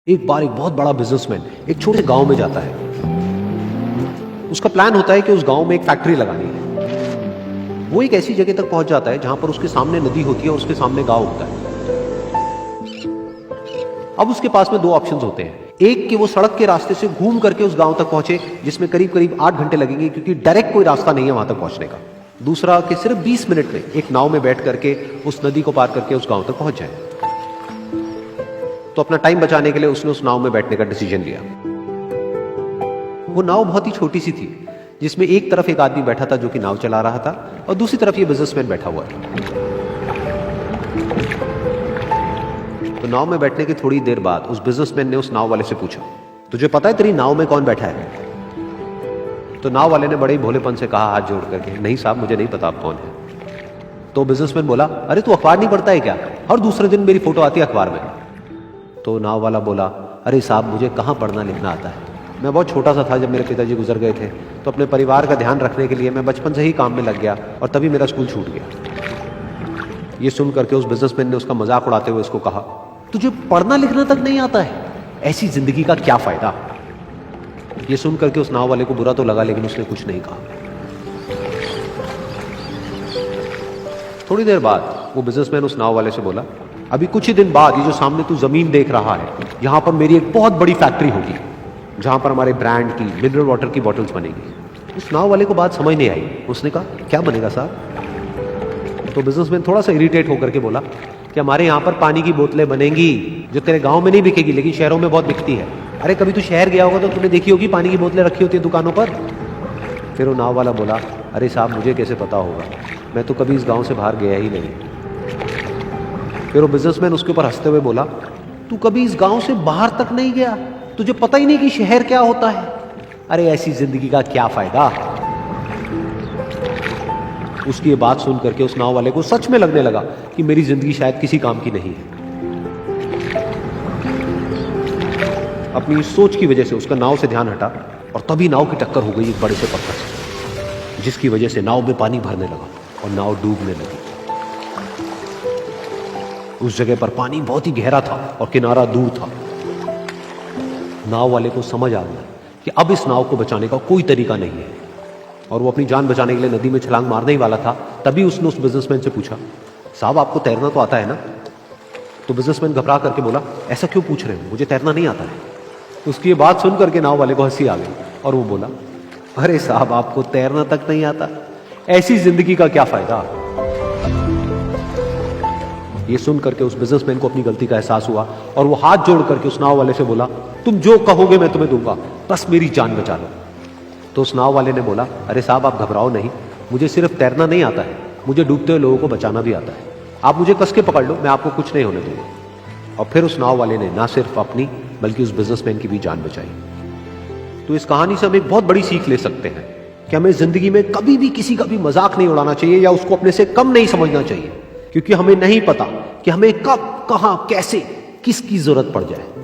एक बार एक बहुत बड़ा बिजनेसमैन एक छोटे गांव में जाता है। उसका प्लान होता है कि उस गांव में एक फैक्ट्री लगानी है। वो एक ऐसी जगह तक पहुंच जाता है जहां पर उसके सामने नदी होती है और उसके सामने गांव होता है। अब उसके पास में दो ऑप्शंस होते हैं। एक कि वो सड़क के रास्ते से घूम करके उस गांव तक पहुंचे, जिसमें करीब करीब 8 घंटे लगेंगे, क्योंकि डायरेक्ट कोई रास्ता नहीं है वहां तक पहुंचने का। दूसरा कि सिर्फ 20 मिनट में एक नाव में बैठ करके उस नदी को पार करके उस गांव तक पहुंच जाए। तो अपना टाइम बचाने के लिए उसने उस नाव में बैठने का डिसीजन लिया। वो नाव बहुत ही छोटी सी थी, जिसमें एक तरफ एक आदमी बैठा था जो कि नाव चला रहा था और दूसरी तरफ ये बिजनेसमैन बैठा हुआ था। तो नाव में बैठने की थोड़ी देर बाद उस बिजनेसमैन ने उस नाव वाले से पूछा, तुझे पता है तेरी नाव में कौन बैठा है? तो नाव वाले ने बड़े ही भोलेपन से कहा हाथ जोड़ करके, नहीं साहब मुझे नहीं पता आप कौन है। तो बिजनेसमैन बोला, अरे तू अखबार नहीं पढ़ता है क्या? हर दूसरे दिन मेरी फोटो आती है अखबार में। तो नाव वाला बोला, अरे साहब मुझे कहाँ पढ़ना लिखना आता है, मैं बहुत छोटा सा था जब मेरे पिताजी गुजर गए थे, तो अपने परिवार का ध्यान रखने के लिए मैं बचपन से ही काम में लग गया और तभी मेरा स्कूल छूट गया। ये सुन करके उस बिजनेसमैन ने उसका मजाक उड़ाते हुए उसको कहा, तुझे पढ़ना लिखना तक नहीं आता है, ऐसी जिंदगी का क्या फायदा? ये सुन करके उस नाव वाले को बुरा तो लगा, लेकिन उसने कुछ नहीं कहा। थोड़ी देर बाद वो बिजनेसमैन उस नाव वाले से बोला, अभी कुछ ही दिन बाद ये जो सामने तू जमीन देख रहा है, यहां पर मेरी एक बहुत बड़ी फैक्ट्री होगी जहां पर हमारे ब्रांड की मिनरल वाटर की बॉटल्स बनेगी। उस नाव वाले को बात समझ नहीं आई। उसने कहा, क्या बनेगा साहब? तो बिजनेसमैन थोड़ा सा इरिटेट होकर के बोला कि हमारे यहाँ पर पानी की बोतलें बनेंगी जो तेरे गांव में नहीं बिकेगी लेकिन शहरों में बहुत बिकती है। अरे कभी तू शहर गया होगा तो तूने देखी होगी पानी की बोतलें रखी होती है दुकानों पर। फिर वो नाव वाला बोला, अरे साहब मुझे कैसे पता होगा, मैं तो कभी इस गाँव से बाहर गया ही नहीं। फिर वो बिजनेसमैन उसके ऊपर हंसते हुए बोला, तू कभी इस गांव से बाहर तक नहीं गया, तुझे पता ही नहीं कि शहर क्या होता है? अरे ऐसी जिंदगी का क्या फायदा? उसकी ये बात सुन करके उस नाव वाले को सच में लगने लगा कि मेरी जिंदगी शायद किसी काम की नहीं है। अपनी सोच की वजह से उसका नाव से ध्यान हटा और तभी नाव की टक्कर हो गई एक बड़े से पत्थर से, जिसकी वजह से नाव में पानी भरने लगा और नाव डूबने लगी। उस जगह पर पानी बहुत ही गहरा था और किनारा दूर था। नाव वाले को समझ आ गया कि अब इस नाव को बचाने का कोई तरीका नहीं है और वो अपनी जान बचाने के लिए नदी में छलांग मारने ही वाला था। तभी उसने उस बिजनेसमैन से पूछा, साहब आपको तैरना तो आता है ना? तो बिजनेसमैन घबरा करके बोला, ऐसा क्यों पूछ रहे हो, मुझे तैरना नहीं आता है। उसकी ये बात सुन करके नाव वाले को हंसी आ गई और वो बोला, अरे साहब आपको तैरना तक नहीं आता, ऐसी जिंदगी का क्या फायदा? ये सुन करके उस बिजनेसमैन को अपनी गलती का एहसास हुआ और वो हाथ जोड़ करके उस नाव वाले से बोला, तुम जो कहोगे मैं तुम्हें दूंगा, बस मेरी जान बचा लो। तो उस नाव वाले ने बोला, अरे साहब आप घबराओ नहीं, मुझे सिर्फ तैरना नहीं आता है, मुझे डूबते हुए लोगों को बचाना भी आता है। आप मुझे कस के पकड़ लो, मैं आपको कुछ नहीं होने दूंगा। और फिर उस नाव वाले ने ना सिर्फ अपनी बल्कि उस बिजनेसमैन की भी जान बचाई। तो इस कहानी से हम एक बहुत बड़ी सीख ले सकते हैं कि हमें जिंदगी में कभी भी किसी का भी मजाक नहीं उड़ाना चाहिए या उसको अपने से कम नहीं समझना चाहिए, क्योंकि हमें नहीं पता कि हमें कब, कहां, कैसे, किसकी जरूरत पड़ जाए।